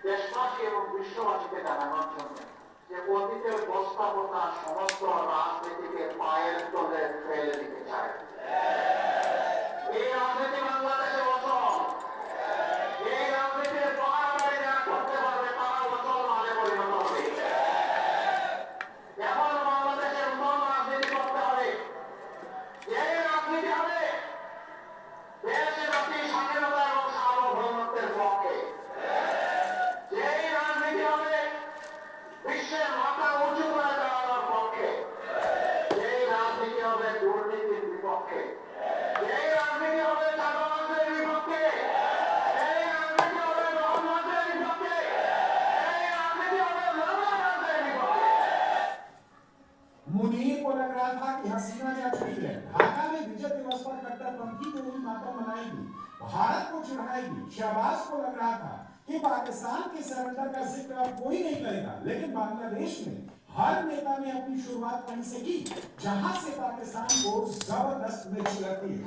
দেশবাসী এবং বিশ্ববাসীকে জানানোর জন্য যে অতীতের প্রস্তাবনা সমস্ত রাজনীতিকে পায়ের তলে ফেলে দিতে চায়। এই রাজনীতি বাংলাদেশে অচল। এই রাজনীতির বাড়াবাড়ি যারা করতে পারবে তারা অচল মানে পরিণত হবে। এখন বাংলাদেশের নতুন রাজনীতি করতে হবে। এই রাজনীতি হবে দেশব্যাপী স্বাধীনতা এবং সার্বভৌমত্বের পক্ষে। যেই রাজনীতি হবে বিশ্বের মাথা উঁচু করে দাঁড়ানোর পক্ষে। যেই রাজনীতি হবে দুর্নীতির বিপক্ষে। যেই রাজনীতি হবে চাঁদাবাজদের বিপক্ষে। এই রাজনীতি হবে রহমতের বিপক্ষে। এই রাজনীতি হবে লড়াইবাজদের বিপক্ষে। मुनीर को लग रहा था कि हसीना जा चुकी है। ढाका में विजय दिवस पर कट्टरपंथी टोली मातम मनाएगी, भारत को चिढ़ाएगी। शहबाज को लग रहा था कि पाकिस्तान के सरेंडर का जिक्र अब कोई नहीं करेगा, लेकिन बांग्लादेश में हर नेता ने अपनी शुरुआत वहीं से की जहां से पाकिस्तान को जबरदस्त मिर्च लगती है।